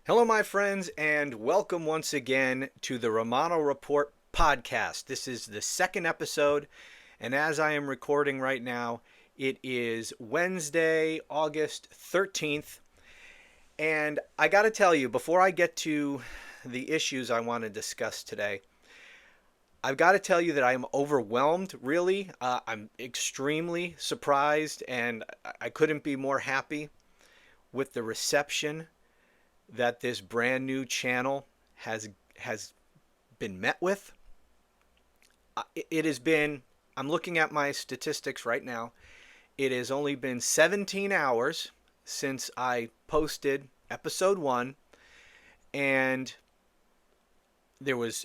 Hello, my friends, and welcome once again to the Romano Report Podcast. This is the second episode, and as I am recording right now, it is Wednesday, August 13th. And I got to tell you, before I get to the issues I want to discuss today, I've got to tell you that I am overwhelmed, really. I'm extremely surprised, and I couldn't be more happy with the reception that this brand new channel has been met with. It has been, I'm looking at my statistics right now, it has only been 17 hours since I posted episode 1, and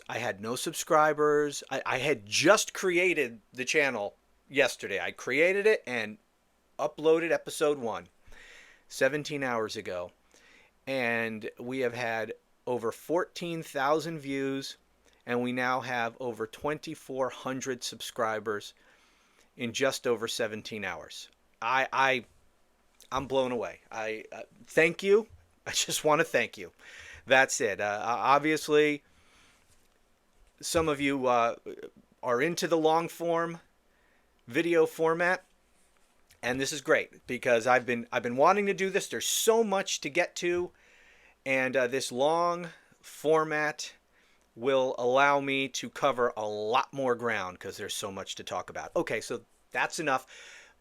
I had no subscribers. I had just created the channel yesterday. I created it and uploaded episode 1 17 hours ago. And we have had over 14,000 views, and we now have over 2,400 subscribers in just over 17 hours. I'm blown away. I thank you. I just want to thank you. That's it. Obviously, some of you are into the long form video format. And this is great because I've been wanting to do this. There's so much to get to, and this long format will allow me to cover a lot more ground because there's so much to talk about. Okay, so that's enough.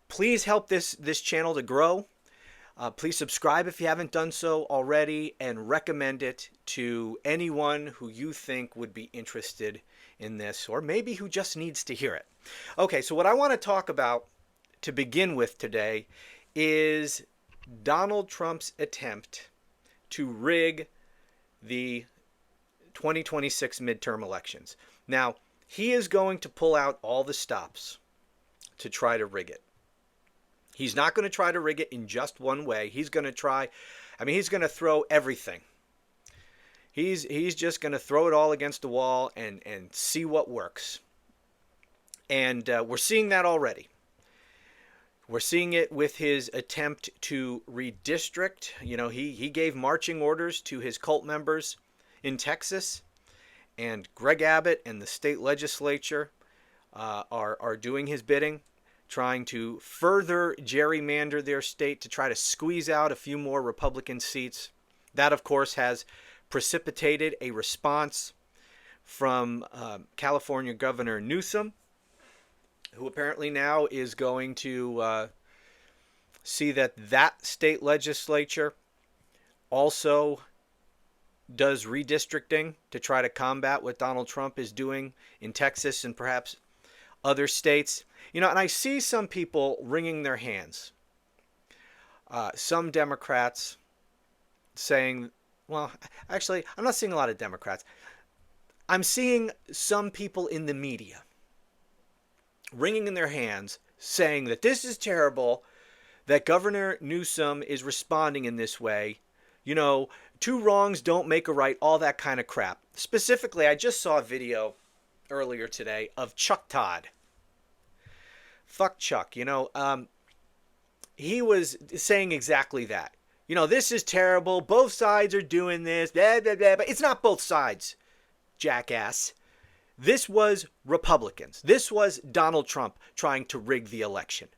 Please help this channel to grow. Please subscribe if you haven't done so already, and recommend it to anyone who you think would be interested in this, or maybe who just needs to hear it. Okay, so what I want to talk about to begin with today is Donald Trump's attempt to rig the 2026 midterm elections. Now, he is going to pull out all the stops to try to rig it. He's not going to try to rig it in just one way. He's going to he's going to throw everything. He's just going to throw it all against the wall and see what works. And we're seeing that already. We're seeing it with his attempt to redistrict. You know, he gave marching orders to his cult members in Texas, and Greg Abbott and the state legislature are doing his bidding, trying to further gerrymander their state to try to squeeze out a few more Republican seats. That, of course, has precipitated a response from California Governor Newsom, who apparently now is going to see that state legislature also does redistricting to try to combat what Donald Trump is doing in Texas and perhaps other states. You know, and I see some people wringing their hands. Some Democrats saying, well, actually, I'm not seeing a lot of Democrats. I'm seeing some people in the media wringing in their hands, saying that this is terrible, that Governor Newsom is responding in this way. You know, two wrongs don't make a right, all that kind of crap. Specifically, I just saw a video earlier today of Chuck Todd. Fuck Chuck. You know, he was saying exactly that. You know, this is terrible. Both sides are doing this. Blah, blah, blah. But it's not both sides, jackass. This was Republicans. This was Donald Trump trying to rig the election.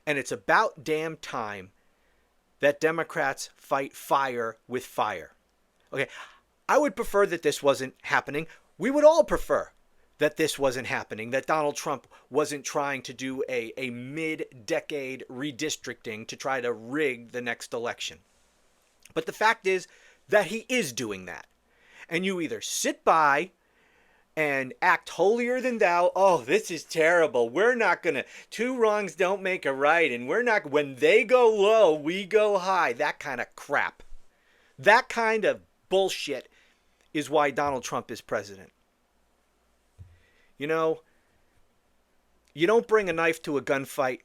And it's about damn time that Democrats fight fire with fire. Okay, I would prefer that this wasn't happening. We would all prefer that this wasn't happening, that Donald Trump wasn't trying to do a mid-decade redistricting to try to rig the next election. But the fact is that he is doing that. And you either sit by and act holier than thou. Oh, this is terrible. We're not going to, two wrongs don't make a right. And we're not, when they go low, we go high. That kind of crap. That kind of bullshit is why Donald Trump is president. You know, you don't bring a knife to a gunfight.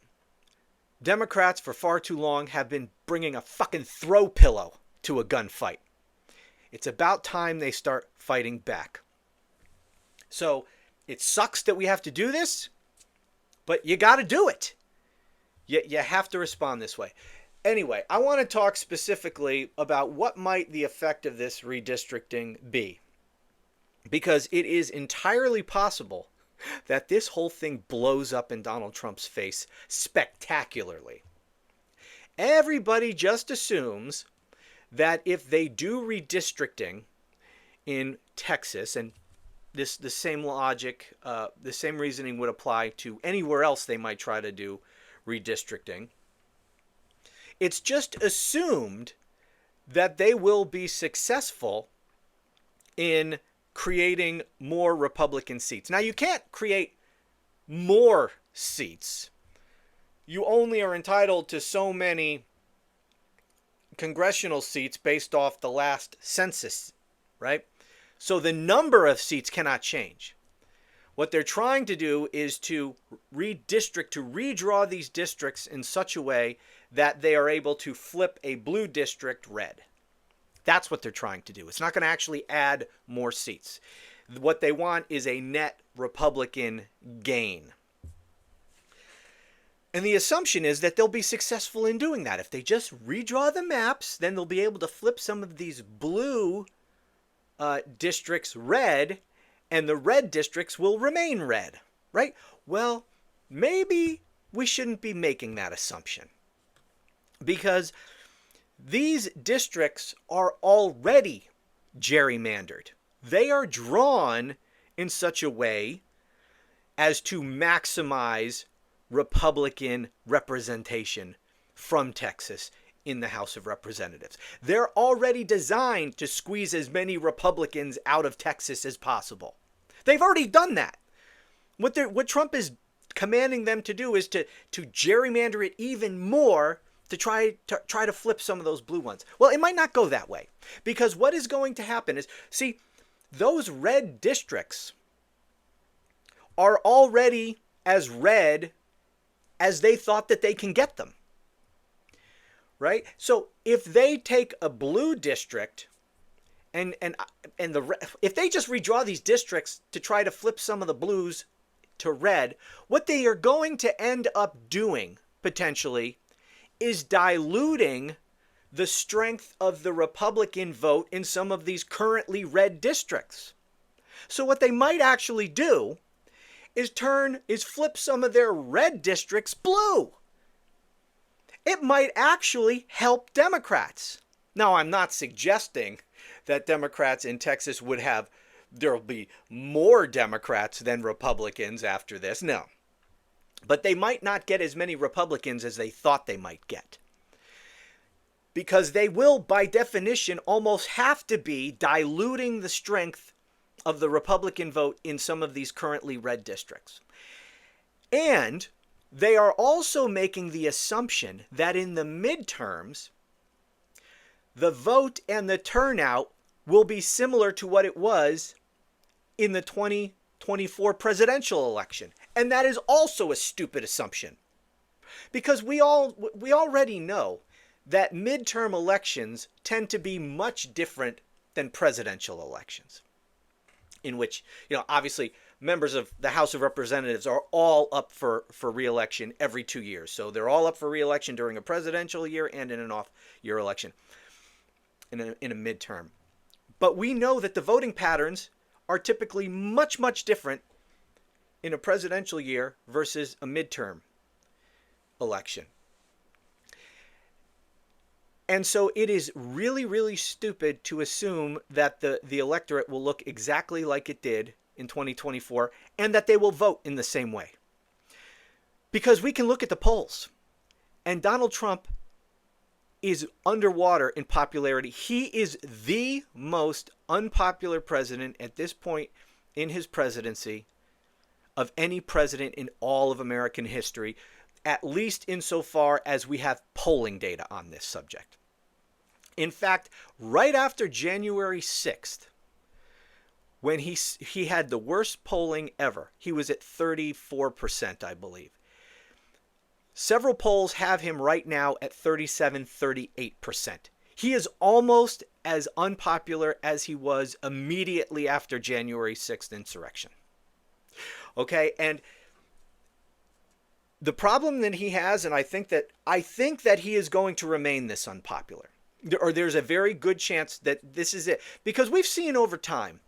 Democrats for far too long have been bringing a fucking throw pillow to a gunfight. It's about time they start fighting back. So it sucks that we have to do this, but you got to do it. You have to respond this way. Anyway, I want to talk specifically about what might the effect of this redistricting be. Because it is entirely possible that this whole thing blows up in Donald Trump's face spectacularly. Everybody just assumes that if they do redistricting in Texas, and the same logic, the same reasoning would apply to anywhere else they might try to do redistricting, it's just assumed that they will be successful in creating more Republican seats. Now, you can't create more seats. You only are entitled to so many congressional seats based off the last census, right? So the number of seats cannot change. What they're trying to do is to redistrict, to redraw these districts in such a way that they are able to flip a blue district red. That's what they're trying to do. It's not going to actually add more seats. What they want is a net Republican gain. And the assumption is that they'll be successful in doing that. If they just redraw the maps, then they'll be able to flip some of these blue districts red, and the red districts will remain red, right? Well, maybe we shouldn't be making that assumption, because these districts are already gerrymandered. They are drawn in such a way as to maximize Republican representation from Texas in the House of Representatives. They're already designed to squeeze as many Republicans out of Texas as possible. They've already done that. What Trump is commanding them to do is to gerrymander it even more to try to flip some of those blue ones. Well, it might not go that way, because what is going to happen is, see, those red districts are already as red as they thought that they can get them, right? So if they take a blue district if they just redraw these districts to try to flip some of the blues to red, what they are going to end up doing potentially is diluting the strength of the Republican vote in some of these currently red districts. So what they might actually do is flip some of their red districts blue. It might actually help Democrats. Now, I'm not suggesting that Democrats in Texas there'll be more Democrats than Republicans after this. No. But they might not get as many Republicans as they thought they might get, because they will, by definition, almost have to be diluting the strength of the Republican vote in some of these currently red districts. And they are also making the assumption that in the midterms, the vote and the turnout will be similar to what it was in the 2024 presidential election. And that is also a stupid assumption, because we already know that midterm elections tend to be much different than presidential elections, in which, obviously members of the House of Representatives are all up for re-election every 2 years. So they're all up for re-election during a presidential year and in an off-year election in a midterm. But we know that the voting patterns are typically much, much different in a presidential year versus a midterm election. And so it is really, really stupid to assume that the electorate will look exactly like it did in 2024 and that they will vote in the same way. Because we can look at the polls, and Donald Trump is underwater in popularity. He is the most unpopular president at this point in his presidency of any president in all of American history, at least insofar as we have polling data on this subject. In fact, right after January 6th, when he had the worst polling ever, he was at 34%, I believe. Several polls have him right now at 37, 38%. He is almost as unpopular as he was immediately after January 6th insurrection. Okay, and The problem that he has, and I think that he is going to remain this unpopular, or there's a very good chance that this is it, because we've seen over time,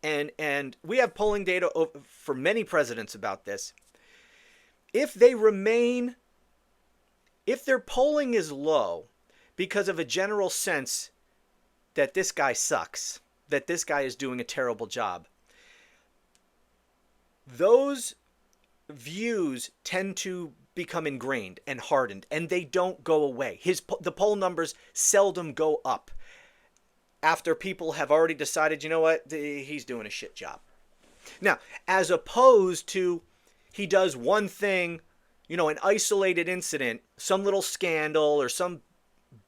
and we have polling data for many presidents about this. If their polling is low because of a general sense that this guy sucks, that this guy is doing a terrible job, those views tend to become ingrained and hardened, and they don't go away. The poll numbers seldom go up after people have already decided, you know what, he's doing a shit job. Now, as opposed to he does one thing, an isolated incident, some little scandal or some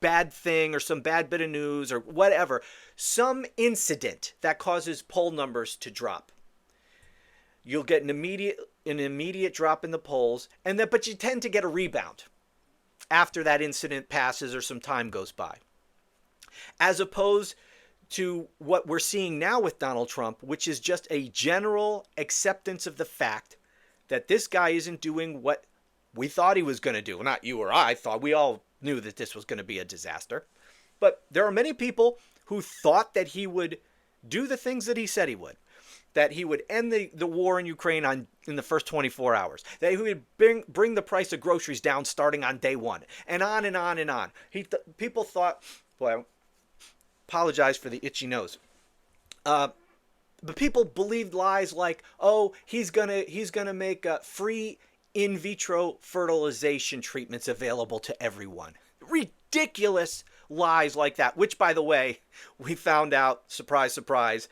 bad thing or some bad bit of news or whatever, some incident that causes poll numbers to drop. You'll get an immediate drop in the polls, but you tend to get a rebound after that incident passes or some time goes by. As opposed to what we're seeing now with Donald Trump, which is just a general acceptance of the fact that this guy isn't doing what we thought he was going to do. Not you or I thought. We all knew that this was going to be a disaster. But there are many people who thought that he would do the things that he said he would. That he would end the war in Ukraine in the first 24 hours. That he would bring the price of groceries down starting on day one. And on and on and on. People thought, boy, I apologize for the itchy nose. But people believed lies like, oh, he's gonna make free in vitro fertilization treatments available to everyone. Ridiculous lies like that, which, by the way, we found out, surprise, surprise,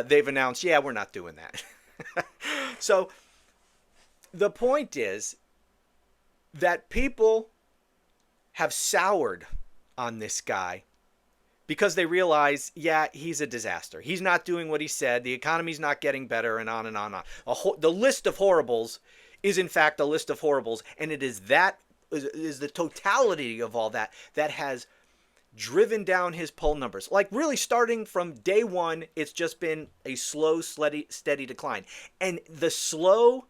they've announced, yeah, we're not doing that. So the point is that people have soured on this guy because they realize, yeah, he's a disaster. He's not doing what he said. The economy's not getting better, and on and on and on. The list of horribles is, in fact, a list of horribles, and it is the totality of all that has driven down his poll numbers. Like, really, starting from day one, it's just been a slow, steady decline. And the slow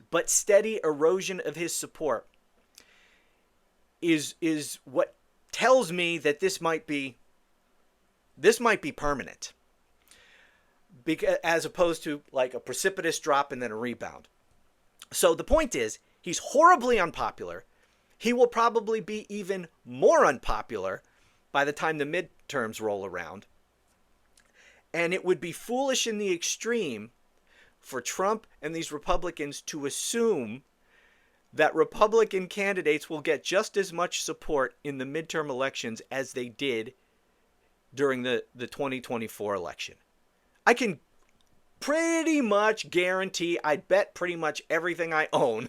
but steady erosion of his support is what tells me that this might be permanent, as opposed to like a precipitous drop and then a rebound. So the point is, he's horribly unpopular. He will probably be even more unpopular by the time the midterms roll around. And it would be foolish in the extreme for Trump and these Republicans to assume that Republican candidates will get just as much support in the midterm elections as they did during the 2024 election. I can pretty much guarantee, I'd bet pretty much everything I own,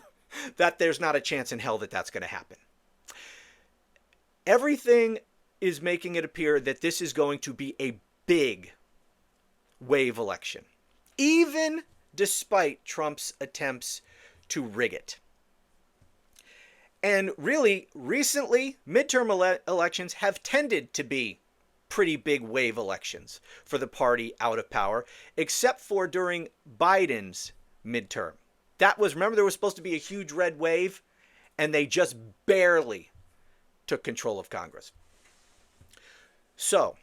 that there's not a chance in hell that that's going to happen. Everything is making it appear that this is going to be a big wave election, even despite Trump's attempts to rig it. And really, recently, midterm elections have tended to be pretty big wave elections for the party out of power, except for during Biden's midterm. Remember, there was supposed to be a huge red wave, and they just barely took control of Congress. So,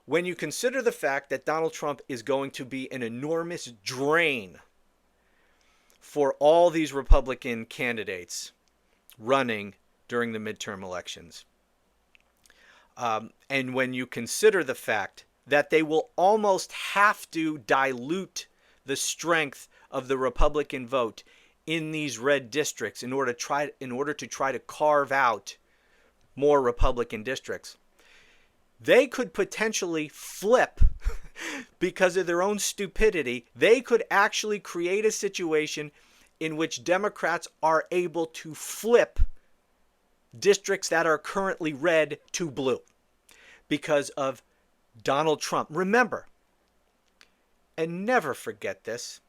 when you consider the fact that Donald Trump is going to be an enormous drain for all these Republican candidates running during the midterm elections, and when you consider the fact that they will almost have to dilute the strength of the Republican vote in these red districts in order to try to carve out more Republican districts, they could potentially flip because of their own stupidity. They could actually create a situation in which Democrats are able to flip districts that are currently red to blue because of Donald Trump. Remember, and never forget this,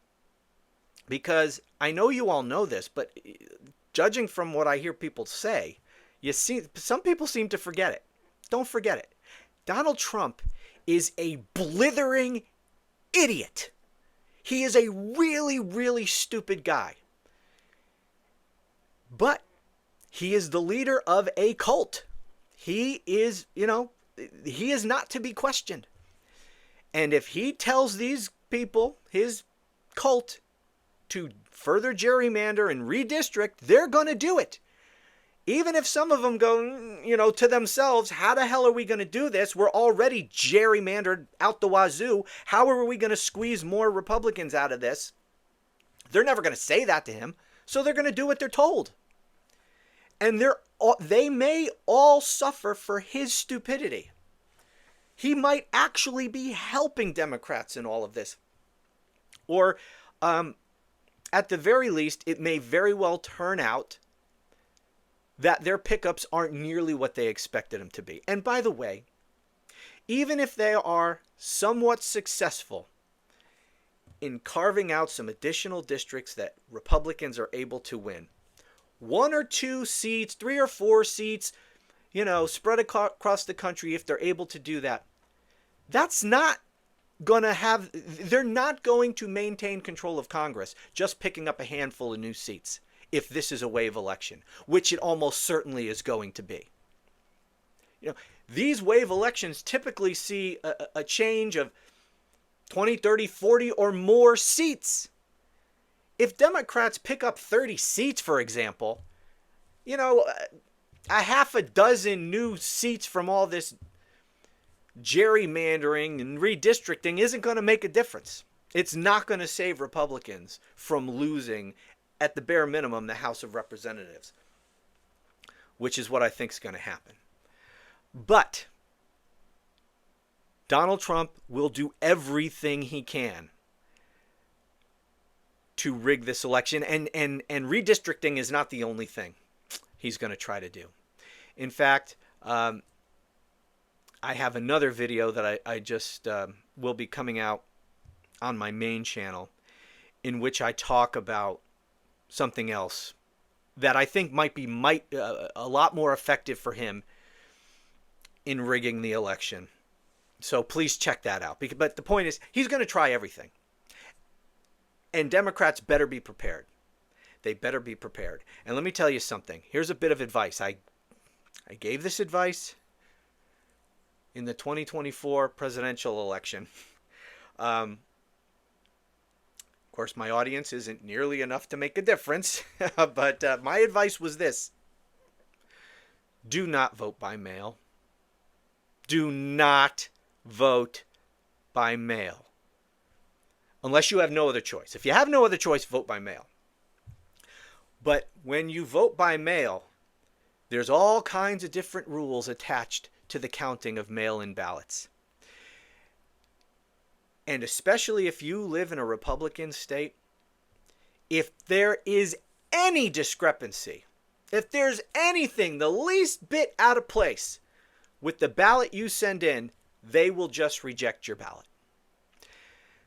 because I know you all know this, but judging from what I hear people say, some people seem to forget it. Don't forget it. Donald Trump is a blithering idiot. He is a really, really stupid guy. But he is the leader of a cult. He is, he is not to be questioned. And if he tells these people, his cult, to further gerrymander and redistrict, they're going to do it. Even if some of them go, to themselves, how the hell are we going to do this? We're already gerrymandered out the wazoo. How are we going to squeeze more Republicans out of this? They're never going to say that to him. So they're going to do what they're told. And they may all suffer for his stupidity. He might actually be helping Democrats in all of this. Or at the very least, it may very well turn out that their pickups aren't nearly what they expected them to be. And by the way, even if they are somewhat successful in carving out some additional districts that Republicans are able to win, 1 or 2 seats, 3 or 4 seats, spread across the country, if they're able to do that, that's not going to have, they're not going to maintain control of Congress just picking up a handful of new seats if this is a wave election, which it almost certainly is going to be. These wave elections typically see a change of 20, 30, 40 or more seats. If Democrats pick up 30 seats, for example, a half a dozen new seats from all this gerrymandering and redistricting isn't going to make a difference. It's not going to save Republicans from losing, at the bare minimum, the House of Representatives, which is what I think is going to happen. But Donald Trump will do everything he can to rig this election, and redistricting is not the only thing he's going to try to do. In fact, I have another video that I just will be coming out on my main channel, in which I talk about something else that I think might be a lot more effective for him in rigging the election. So please check that out. But the point is, he's going to try everything. And Democrats better be prepared. They better be prepared. And let me tell you something. Here's a bit of advice. I gave this advice in the 2024 presidential election. Of course, my audience isn't nearly enough to make a difference. But my advice was this. Do not vote by mail. Do not vote by mail. Unless you have no other choice. If you have no other choice, vote by mail. But when you vote by mail, there's all kinds of different rules attached to the counting of mail-in ballots. And especially if you live in a Republican state, if there is any discrepancy, if there's anything the least bit out of place with the ballot you send in, they will just reject your ballot.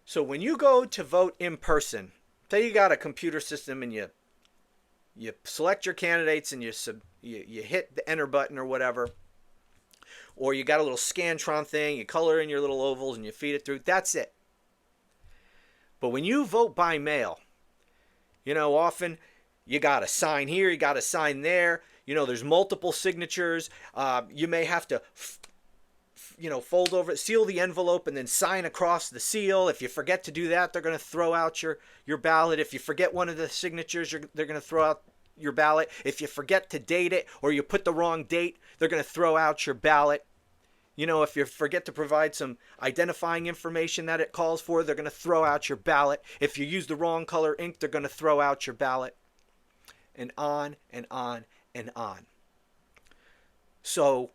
So when you go to vote in person, say you got a computer system and you select your candidates and you hit the enter button or whatever, or you got a little Scantron thing, you color in your little ovals and you feed it through, that's it. But when you vote by mail, often you got to sign here, you got to sign there, there's multiple signatures, you may have to fold over, seal the envelope and then sign across the seal. If you forget to do that, they're going to throw out your ballot. If you forget one of the signatures, they're going to throw out your ballot. If you forget to date it or you put the wrong date, they're going to throw out your ballot. If you forget to provide some identifying information that it calls for, they're going to throw out your ballot. If you use the wrong color ink, they're going to throw out your ballot. And on and on and on. So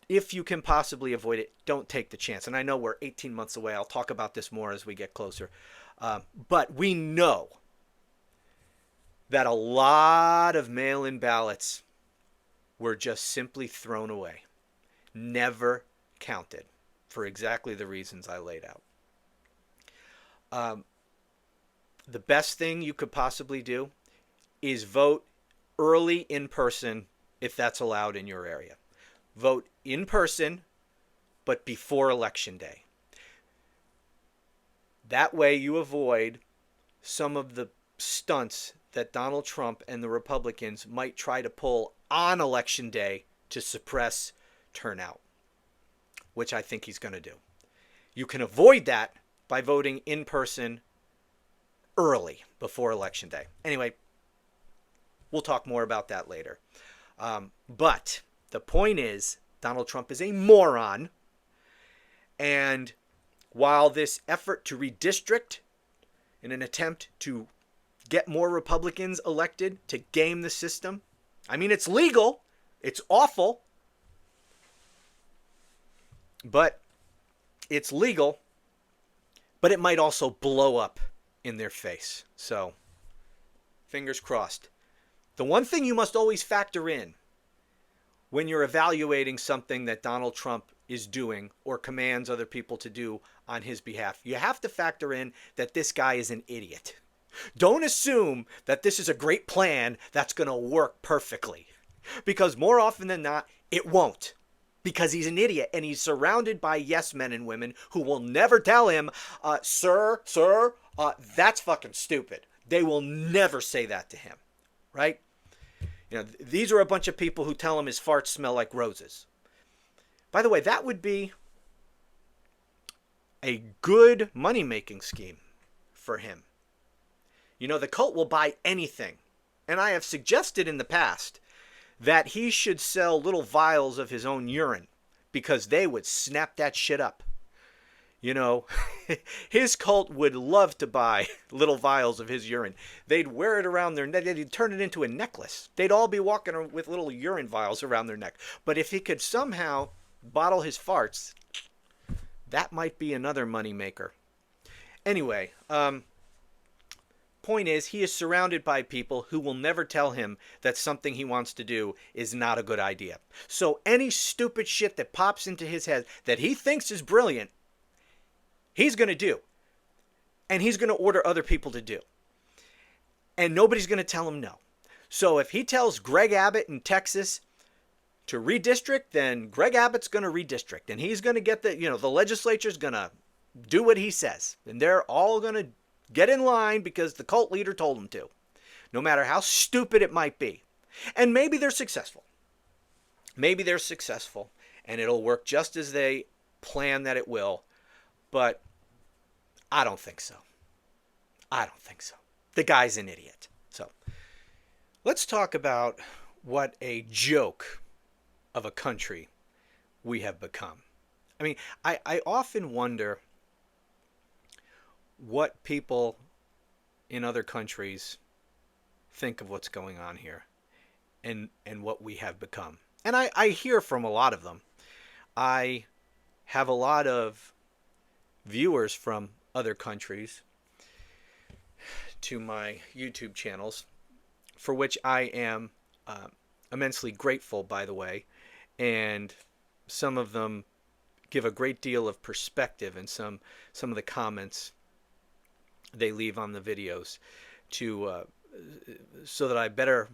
if you can possibly avoid it, don't take the chance. And I know we're 18 months away. I'll talk about this more as we get closer. But we know that a lot of mail-in ballots were just simply thrown away, never counted, for exactly the reasons I laid out. The best thing you could possibly do is vote early in person if that's allowed in your area. Vote in person, but before Election Day. That way you avoid some of the stunts that Donald Trump and the Republicans might try to pull on Election Day to suppress turnout, which I think he's going to do. You can avoid that by voting in person early before Election Day. Anyway, we'll talk more about that later. But the point is, Donald Trump is a moron. And while this effort to redistrict in an attempt to get more Republicans elected to game the system, I mean, it's legal. It's awful. But it's legal. But it might also blow up in their face. So, fingers crossed. The one thing you must always factor in when you're evaluating something that Donald Trump is doing or commands other people to do on his behalf, you have to factor in that this guy is an idiot. Don't assume that this is a great plan that's going to work perfectly. Because more often than not, it won't. Because he's an idiot and he's surrounded by yes men and women who will never tell him, sir, that's fucking stupid. They will never say that to him, right? You know, these are a bunch of people who tell him his farts smell like roses. By the way, that would be a good money-making scheme for him. You know, the cult will buy anything. And I have suggested in the past that he should sell little vials of his own urine because they would snap that shit up. You know, his cult would love to buy little vials of his urine. They'd wear it around their neck. They'd turn it into a necklace. They'd all be walking with little urine vials around their neck. But if he could somehow bottle his farts, that might be another money maker. Anyway, point is, he is surrounded by people who will never tell him that something he wants to do is not a good idea. So any stupid shit that pops into his head that he thinks is brilliant, he's going to do. And he's going to order other people to do. And nobody's going to tell him no. So if he tells Greg Abbott in Texas to redistrict, then Greg Abbott's going to redistrict. And he's going to get the legislature's going to do what he says. And they're all going to get in line because the cult leader told them to. No matter how stupid it might be. And maybe they're successful. Maybe they're successful. And it'll work just as they plan that it will. But I don't think so. I don't think so. The guy's an idiot. So let's talk about what a joke of a country we have become. I mean, I often wonder what people in other countries think of what's going on here and what we have become. And I hear from a lot of them. I have a lot of viewers from other countries to my YouTube channels, for which I am immensely grateful, by the way. And some of them give a great deal of perspective in some of the comments they leave on the videos to so that I better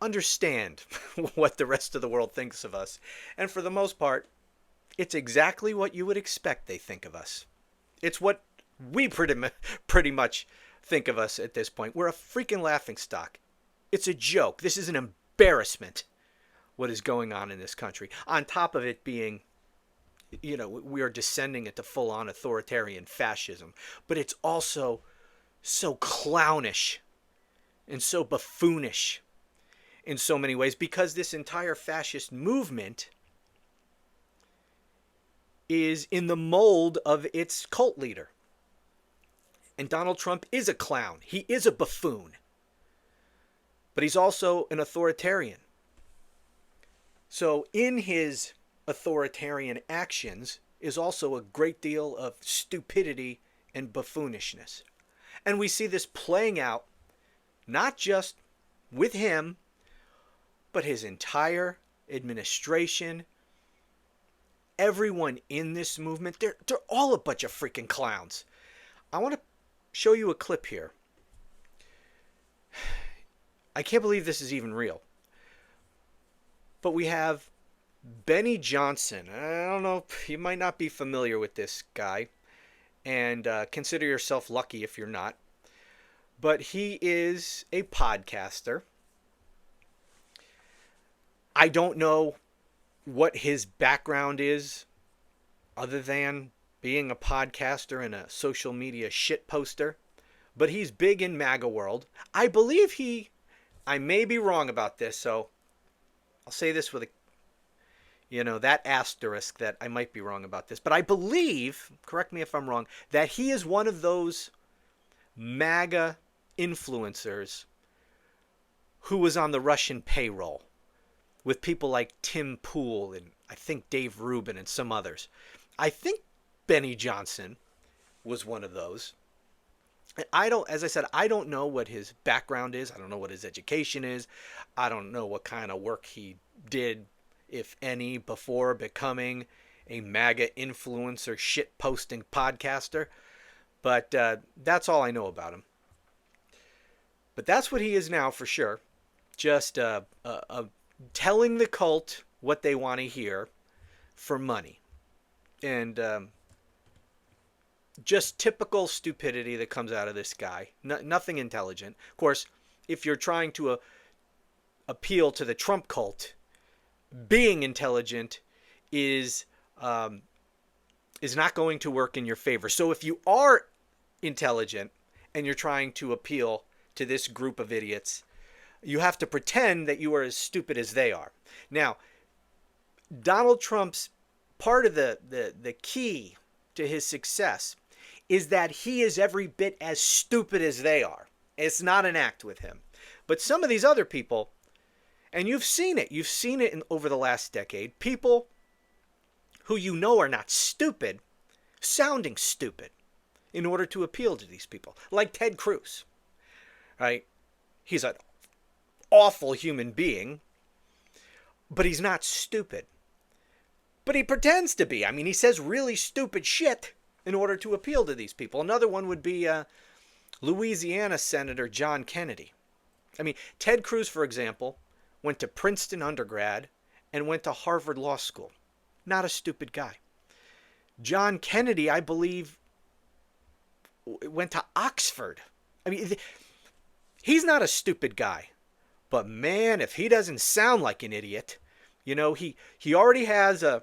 understand what the rest of the world thinks of us. And for the most part, it's exactly what you would expect they think of us. It's what we pretty much think of us at this point. We're a freaking laughingstock. It's a joke. This is an embarrassment, what is going on in this country. On top of it being, you know, we are descending into full-on authoritarian fascism. But it's also so clownish and so buffoonish in so many ways, because this entire fascist movement is in the mold of its cult leader. And Donald Trump is a clown. He is a buffoon. But he's also an authoritarian. So in his authoritarian actions is also a great deal of stupidity and buffoonishness. And we see this playing out not just with him, but his entire administration. Everyone in this movement, they're all a bunch of freaking clowns. I want to show you a clip here. I can't believe this is even real. But we have Benny Johnson. I don't know, you might not be familiar with this guy. And consider yourself lucky if you're not. but he is a podcaster. I don't know what his background is other than being a podcaster and a social media shit poster, but he's big in MAGA world. I believe I may be wrong about this, so I'll say this with that asterisk that I might be wrong about this, but I believe, correct me if I'm wrong, that he is one of those MAGA influencers who was on the Russian payroll with people like Tim Pool and I think Dave Rubin and some others. I think Benny Johnson was one of those. And as I said, I don't know what his background is. I don't know what his education is. I don't know what kind of work he did, if any, before becoming a MAGA influencer, shit-posting podcaster. But that's all I know about him. But that's what he is now for sure. Just telling the cult what they want to hear for money. And just typical stupidity that comes out of this guy. Nothing intelligent. Of course, if you're trying to appeal to the Trump cult, being intelligent is not going to work in your favor. So if you are intelligent and you're trying to appeal to this group of idiots, you have to pretend that you are as stupid as they are. Now, Donald Trump's part of the key to his success is that he is every bit as stupid as they are. It's not an act with him. But some of these other people, and you've seen it over the last decade, people who you know are not stupid, sounding stupid in order to appeal to these people, like Ted Cruz, right? He's an awful human being, but he's not stupid. But he pretends to be. I mean, he says really stupid shit in order to appeal to these people. Another one would be Louisiana Senator John Kennedy. I mean, Ted Cruz, for example, went to Princeton undergrad and went to Harvard Law School. Not a stupid guy. John Kennedy, I believe, went to Oxford. I mean, he's not a stupid guy. But man, if he doesn't sound like an idiot, he already has an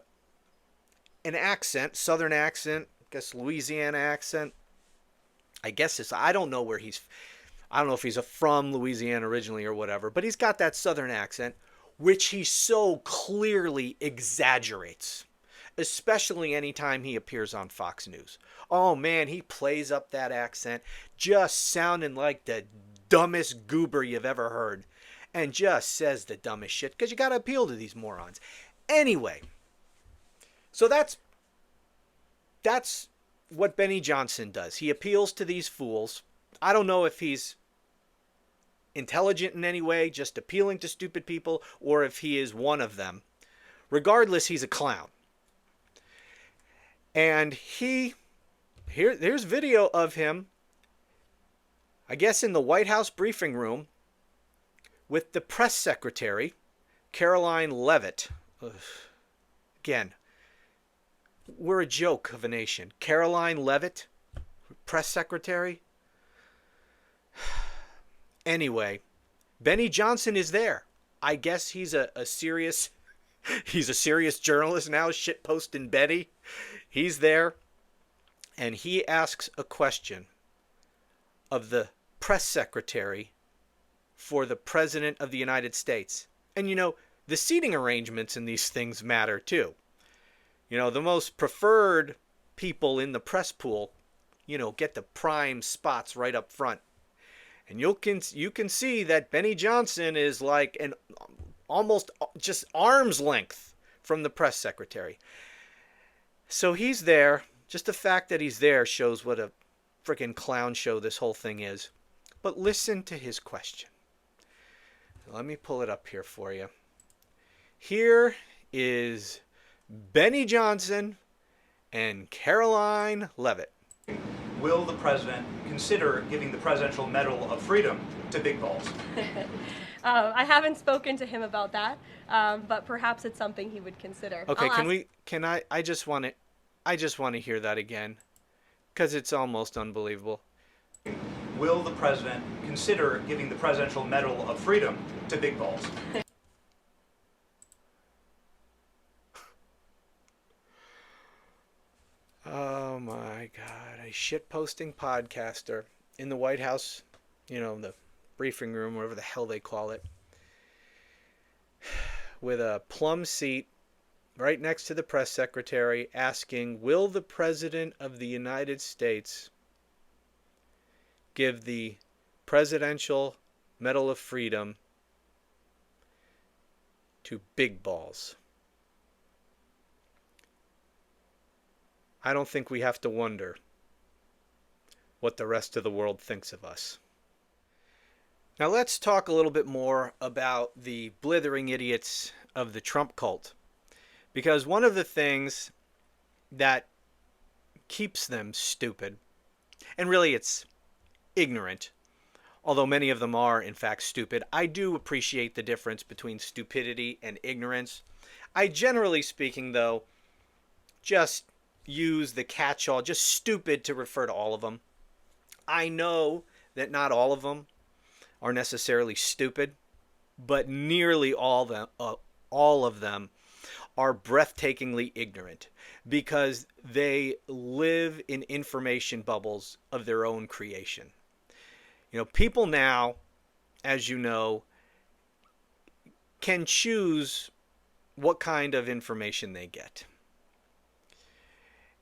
accent, Southern accent, I guess Louisiana accent. I don't know if he's from Louisiana originally or whatever, but he's got that Southern accent, which he so clearly exaggerates, especially anytime he appears on Fox News. Oh man, he plays up that accent, just sounding like the dumbest goober you've ever heard, and just says the dumbest shit, because you got to appeal to these morons. Anyway, so that's what Benny Johnson does. He appeals to these fools. I don't know if he's intelligent in any way, just appealing to stupid people, or if he is one of them. Regardless, he's a clown. And there's video of him, I guess in the White House briefing room, with the press secretary, Caroline Leavitt. Ugh. Again, we're a joke of a nation. Caroline Leavitt, press secretary. Anyway, Benny Johnson is there. I guess he's a serious journalist now, shitposting Benny. He's there, and he asks a question of the press secretary for the President of the United States. And the seating arrangements in these things matter too. The most preferred people in the press pool, get the prime spots right up front. And you can see that Benny Johnson is like an almost just arm's length from the press secretary. So he's there. Just the fact that he's there shows what a freaking clown show this whole thing is. But listen to his question. Let me pull it up here for you. Here is Benny Johnson and Caroline Leavitt. Will the president consider giving the Presidential Medal of Freedom to Big Balls? I haven't spoken to him about that, but perhaps it's something he would consider. Okay, I just want to hear that again, because it's almost unbelievable. will the president consider giving the Presidential Medal of Freedom to big balls? Oh my God, a shit-posting podcaster in the White House, the briefing room, whatever the hell they call it, with a plum seat right next to the press secretary asking, will the President of the United States give the Presidential Medal of Freedom to big balls? I don't think we have to wonder what the rest of the world thinks of us. Now let's talk a little bit more about the blithering idiots of the Trump cult. Because one of the things that keeps them stupid, and really it's ignorant, although many of them are in fact stupid. I do appreciate the difference between stupidity and ignorance. I generally speaking though, just use the catch-all, just stupid to refer to all of them. I know that not all of them are necessarily stupid, but nearly all of them are breathtakingly ignorant because they live in information bubbles of their own creation. People now, as you know, can choose what kind of information they get.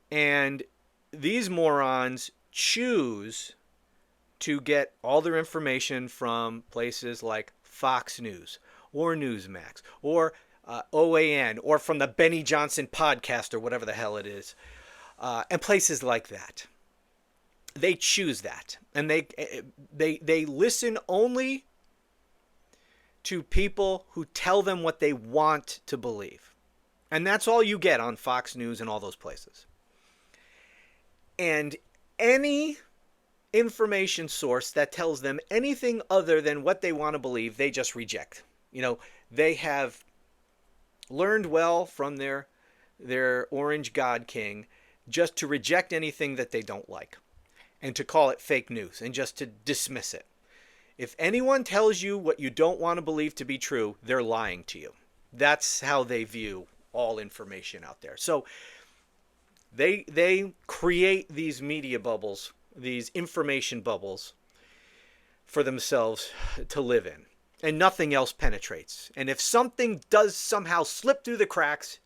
And these morons choose to get all their information from places like Fox News or Newsmax or OAN or from the Benny Johnson podcast or whatever the hell it is, and places like that. They choose that, and they listen only to people who tell them what they want to believe. And that's all you get on Fox News and all those places. And any information source that tells them anything other than what they want to believe, they just reject. They have learned well from their orange god king just to reject anything that they don't like and to call it fake news and just to dismiss it. If anyone tells you what you don't want to believe to be true, they're lying to you. That's how they view all information out there. So they create these media bubbles, these information bubbles for themselves to live in. And nothing else penetrates. And if something does somehow slip through the cracks,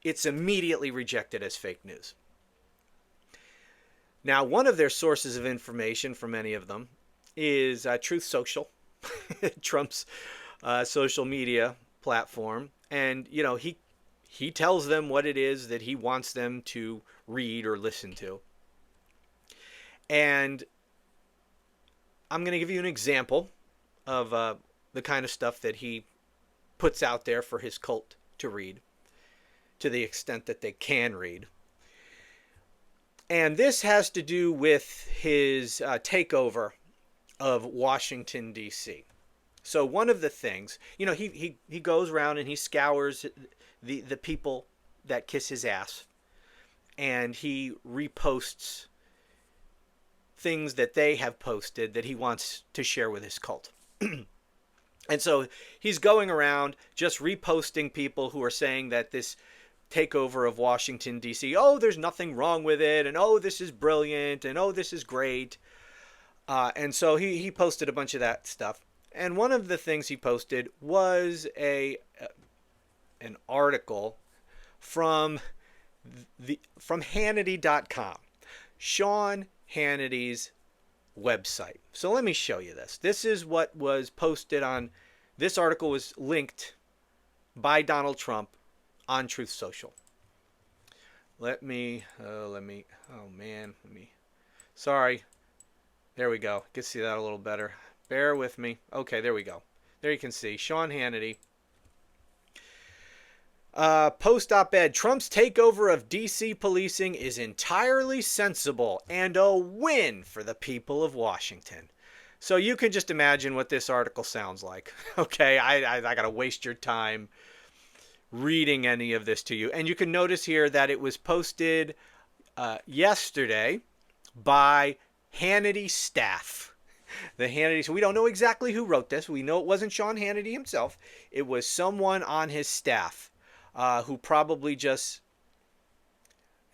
it's immediately rejected as fake news. Now, one of their sources of information for many of them is Truth Social, Trump's social media platform. And, he tells them what it is that he wants them to read or listen to. And I'm going to give you an example of the kind of stuff that he puts out there for his cult to read, to the extent that they can read. And this has to do with his takeover of Washington, D.C. So one of the things, he goes around and he scours the people that kiss his ass, and he reposts things that they have posted that he wants to share with his cult. And so he's going around just reposting people who are saying that this takeover of Washington, D.C., oh, there's nothing wrong with it, and oh, this is brilliant, and oh, this is great. And so he posted a bunch of that stuff. And one of the things he posted was an article from Hannity.com, Sean Hannity's website. So let me show you this. This is what was posted on, this article was linked by Donald Trump on Truth Social. Sorry. There we go. You can see that a little better. Bear with me. Okay, there we go. There you can see Sean Hannity. Post op-ed, Trump's takeover of D.C. policing is entirely sensible and a win for the people of Washington. So you can just imagine what this article sounds like. Okay, I got to waste your time reading any of this to you. And you can notice here that it was posted yesterday by Hannity staff. The Hannity. So we don't know exactly who wrote this. We know it wasn't Sean Hannity himself. It was someone on his staff who probably just,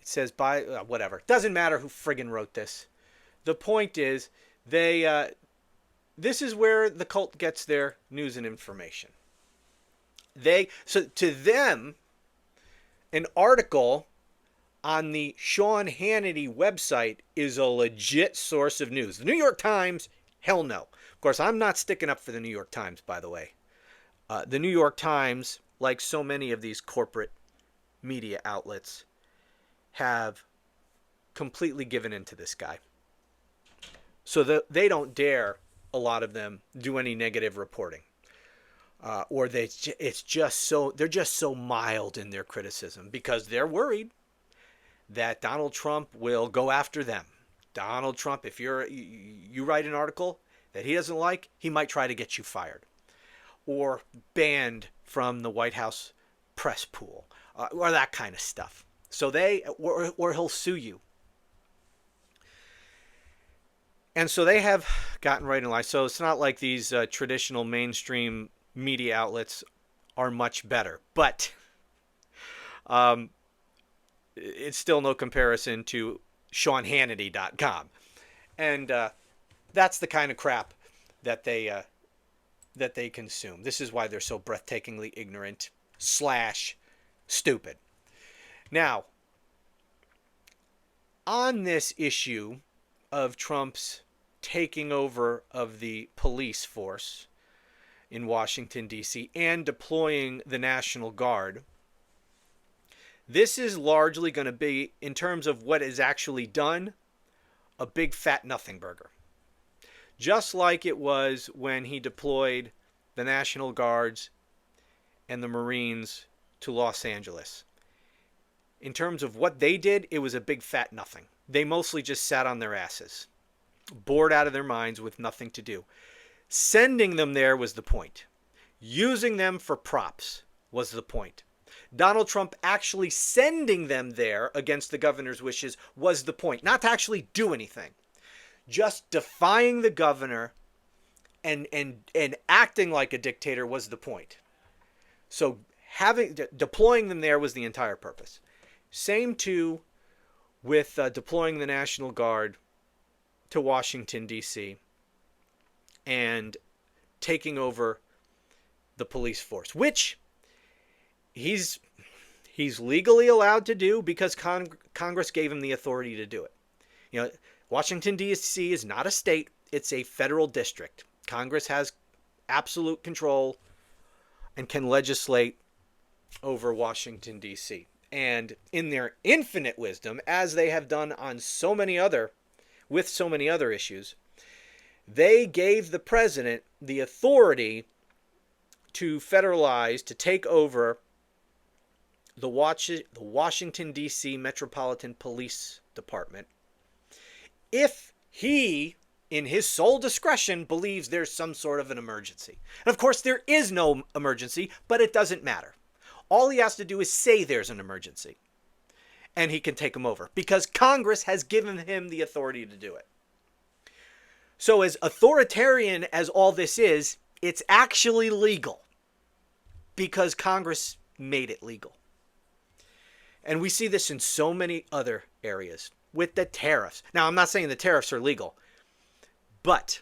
it says by, whatever. Doesn't matter who friggin' wrote this. The point is, this is where the cult gets their news and information. So to them, an article on the Sean Hannity website is a legit source of news. The New York Times, hell no. Of course, I'm not sticking up for the New York Times, by the way. The New York Times, like so many of these corporate media outlets, have completely given in to this guy. So they don't dare, a lot of them, do any negative reporting. Or they're just so mild in their criticism because they're worried that Donald Trump will go after them. Donald Trump, if you write an article that he doesn't like, he might try to get you fired or banned from the White House press pool or that kind of stuff. So or he'll sue you. And so they have gotten right in line. So it's not like these traditional mainstream media outlets are much better, but it's still no comparison to SeanHannity.com. And that's the kind of crap that they consume. This is why they're so breathtakingly ignorant / stupid. Now, on this issue of Trump's taking over of the police force in Washington, D.C., and deploying the National Guard, this is largely going to be, in terms of what is actually done, a big fat nothing burger. Just like it was when he deployed the National Guards and the Marines to Los Angeles. In terms of what they did, it was a big fat nothing. They mostly just sat on their asses, bored out of their minds with nothing to do. Sending them there was the point. Using them for props was the point. Donald Trump actually sending them there against the governor's wishes was the point. Not to actually do anything. Just defying the governor and acting like a dictator was the point. So deploying them there was the entire purpose. Same too with deploying the National Guard to Washington, D.C. and taking over the police force, which he's legally allowed to do because Congress gave him the authority to do it. You know, Washington, D.C. is not a state. It's a federal district. Congress has absolute control and can legislate over Washington, D.C. And in their infinite wisdom, as they have done on with so many other issues, they gave the president the authority to federalize, to take over the Washington, D.C. Metropolitan Police Department if he, in his sole discretion, believes there's some sort of an emergency. And of course, there is no emergency, but it doesn't matter. All he has to do is say there's an emergency, and he can take them over because Congress has given him the authority to do it. So as authoritarian as all this is, it's actually legal because Congress made it legal. And we see this in so many other areas with the tariffs. Now, I'm not saying the tariffs are legal, but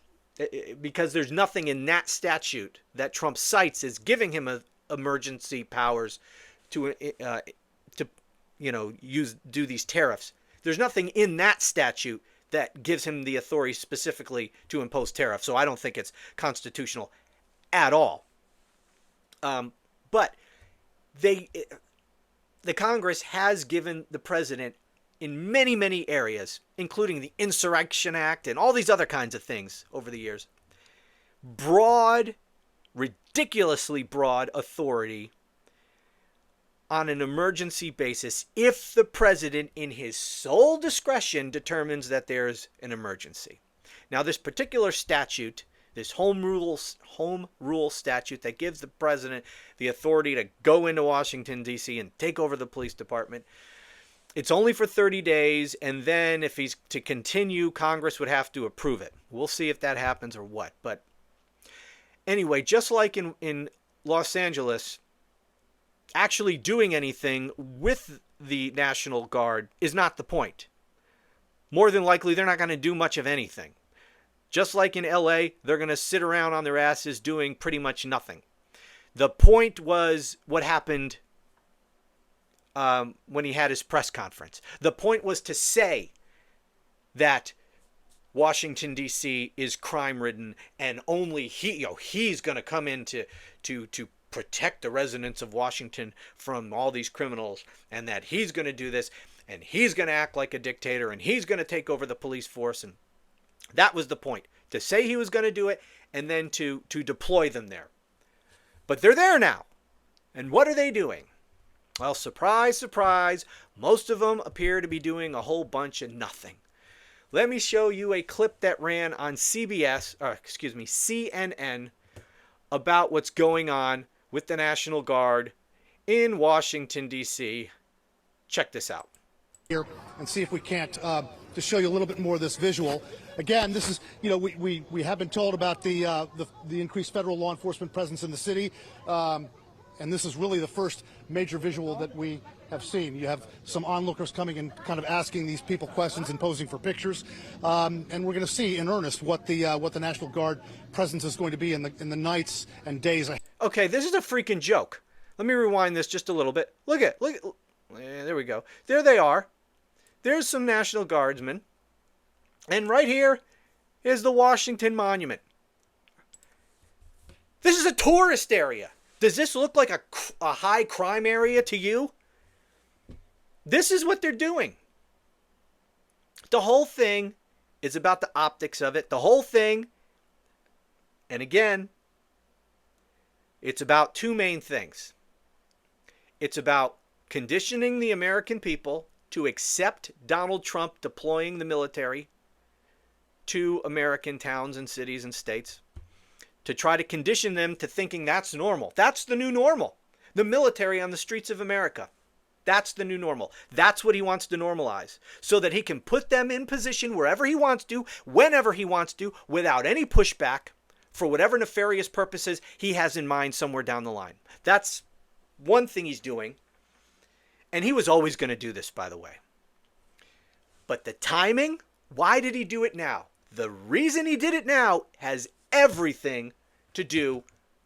because there's nothing in that statute that Trump cites as giving him emergency powers to do these tariffs. There's nothing in that statute that gives him the authority specifically to impose tariffs. So I don't think it's constitutional at all. But the Congress has given the president in many, many areas, including the Insurrection Act and all these other kinds of things over the years, broad, ridiculously broad authority on an emergency basis if the president, in his sole discretion, determines that there's an emergency. Now, this particular statute, this home rule statute that gives the president the authority to go into Washington, D.C. and take over the police department, It's only for 30 days, and then if he's to continue, Congress would have to approve it. We'll see if that happens or what. But anyway, just like in Los Angeles, actually doing anything with the National Guard is not the point. More than likely, they're not going to do much of anything. Just like in LA, they're going to sit around on their asses doing pretty much nothing. The point was what happened when he had his press conference. The point was to say that Washington, D.C. is crime-ridden, and only he's going to come in to protect the residents of Washington from all these criminals, and that he's going to do this, and he's going to act like a dictator, and he's going to take over the police force. And that was the point, to say he was going to do it, and then to deploy them there. But they're there now. And what are they doing? Well, surprise, surprise, most of them appear to be doing a whole bunch of nothing. Let me show you a clip that ran on CNN about what's going on with the National Guard in Washington, D.C. Check this out. Here and see if we can't to show you a little bit more of this visual. Again, this is, we have been told about the increased federal law enforcement presence in the city, and this is really the first major visual that we have seen. You have some onlookers coming and kind of asking these people questions and posing for pictures, and we're going to see in earnest what the National Guard presence is going to be in the nights and days ahead. Okay, this is a freaking joke. Let me rewind this just a little bit. Look at, there we go. There they are. There's some National Guardsmen. And right here is the Washington Monument. This is a tourist area. Does this look like a high crime area to you? This is what they're doing. The whole thing is about the optics of it. The whole thing, and again, it's about two main things. It's about conditioning the American people to accept Donald Trump deploying the military to American towns and cities and states, to try to condition them to thinking that's normal. That's the new normal. The military on the streets of America. That's the new normal. That's what he wants to normalize, so that he can put them in position wherever he wants to, whenever he wants to, without any pushback for whatever nefarious purposes he has in mind somewhere down the line. That's one thing he's doing. And he was always going to do this, by the way. But the timing, why did he do it now? The reason he did it now has everything to do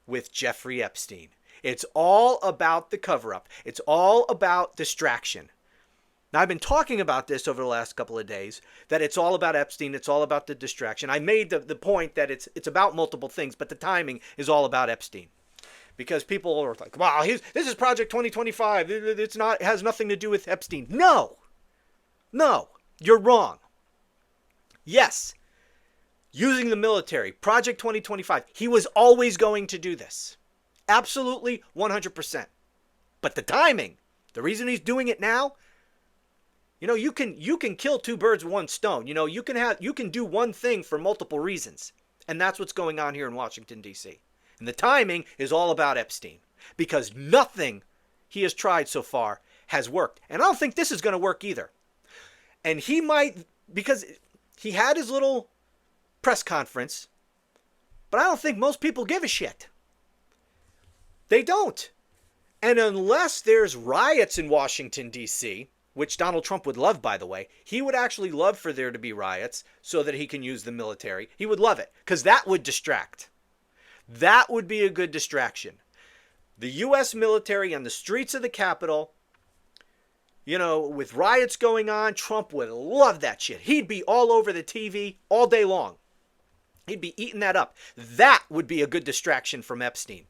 with Jeffrey Epstein. It's all about the cover-up. It's all about distraction. Now, I've been talking about this over the last couple of days, that it's all about Epstein. It's all about the distraction. I made the point that it's about multiple things, but the timing is all about Epstein. Because people are like, wow, this is Project 2025. It has nothing to do with Epstein. No, you're wrong. Yes, using the military, Project 2025. He was always going to do this. Absolutely, 100%. But the timing, the reason he's doing it now, you can kill two birds with one stone. You can do one thing for multiple reasons. And that's what's going on here in Washington, D.C. And the timing is all about Epstein, because nothing he has tried so far has worked. And I don't think this is going to work either. And he might, because he had his little press conference, but I don't think most people give a shit. They don't. And unless there's riots in Washington, D.C., which Donald Trump would love, by the way, he would actually love for there to be riots so that he can use the military. He would love it, because that would distract. That would be a good distraction. The U.S. military on the streets of the Capitol, with riots going on, Trump would love that shit. He'd be all over the TV all day long. He'd be eating that up. That would be a good distraction from Epstein.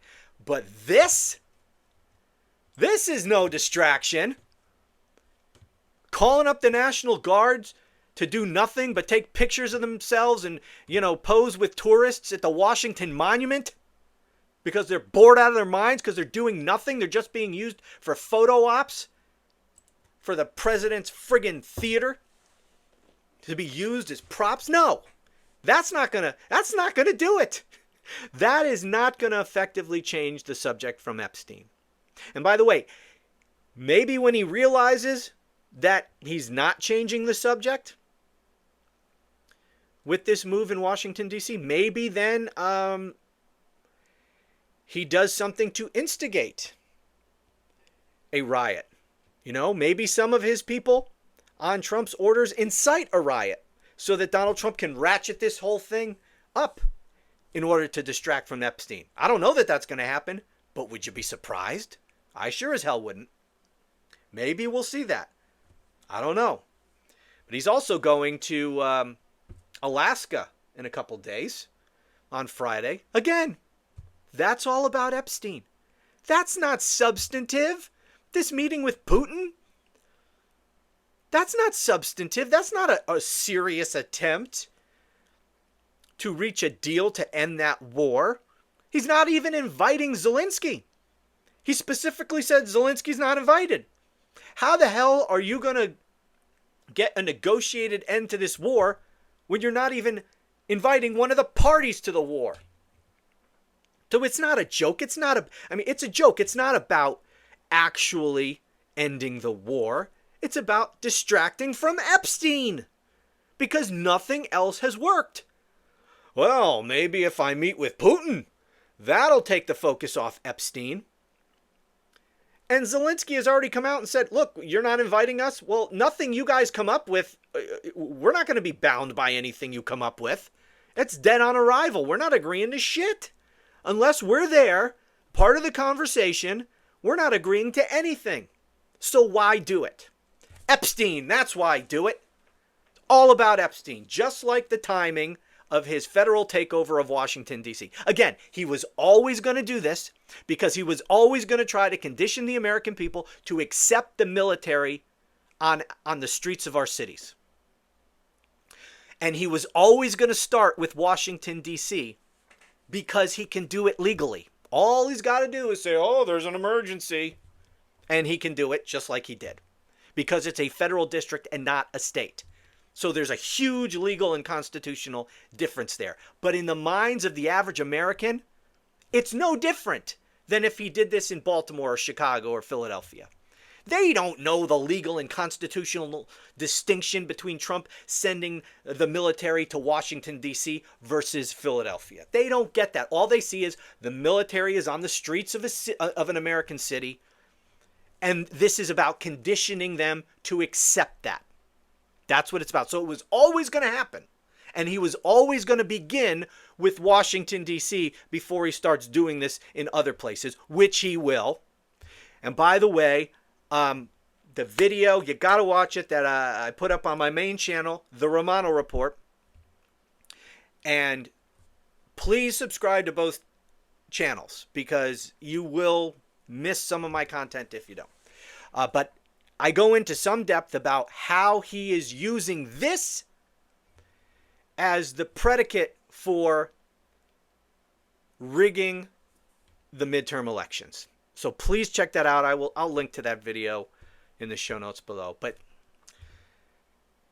But this is no distraction. Calling up the National Guards to do nothing but take pictures of themselves and, pose with tourists at the Washington Monument because they're bored out of their minds because they're doing nothing. They're just being used for photo ops for the president's friggin' theater to be used as props. No, that's not gonna do it. That is not gonna effectively change the subject from Epstein. And by the way, maybe when he realizes that he's not changing the subject with this move in Washington, D.C., maybe then he does something to instigate a riot. You know, maybe some of his people on Trump's orders incite a riot so that Donald Trump can ratchet this whole thing up in order to distract from Epstein. I don't know that that's going to happen, but would you be surprised? I sure as hell wouldn't. Maybe we'll see that. I don't know. But he's also going to Alaska in a couple days on Friday. Again, that's all about Epstein. That's not substantive. This meeting with Putin, that's not substantive. That's not a serious attempt to reach a deal to end that war. He's not even inviting Zelensky. He specifically said Zelensky's not invited. How the hell are you going to get a negotiated end to this war when you're not even inviting one of the parties to the war? So it's not a joke. It's a joke. It's not about actually ending the war. It's about distracting from Epstein because nothing else has worked. Well, maybe if I meet with Putin, that'll take the focus off Epstein. And Zelensky has already come out and said, look, you're not inviting us? Well, nothing you guys come up with, we're not going to be bound by anything you come up with. It's dead on arrival. We're not agreeing to shit. Unless we're there, part of the conversation, we're not agreeing to anything. So why do it? Epstein, that's why do it. All about Epstein, just like the timing of his federal takeover of Washington, D.C. Again, he was always going to do this because he was always going to try to condition the American people to accept the military on the streets of our cities. And he was always going to start with Washington, D.C. because he can do it legally. All he's got to do is say, oh, there's an emergency. And he can do it just like he did because it's a federal district and not a state. So there's a huge legal and constitutional difference there. But in the minds of the average American, it's no different than if he did this in Baltimore or Chicago or Philadelphia. They don't know the legal and constitutional distinction between Trump sending the military to Washington, D.C. versus Philadelphia. They don't get that. All they see is the military is on the streets of an American city, and this is about conditioning them to accept that. That's what it's about. So it was always going to happen. And he was always going to begin with Washington, D.C. before he starts doing this in other places, which he will. And by the way, the video, you got to watch it, that I put up on my main channel, The Romano Report. And please subscribe to both channels because you will miss some of my content if you don't. But I go into some depth about how he is using this as the predicate for rigging the midterm elections. So please check that out. I'll link to that video in the show notes below. But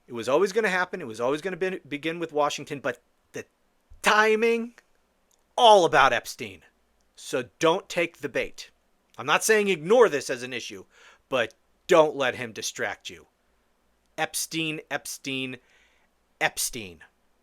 it was always going to happen. It was always going to begin with Washington. But the timing, all about Epstein. So don't take the bait. I'm not saying ignore this as an issue, but don't let him distract you. Epstein, Epstein, Epstein.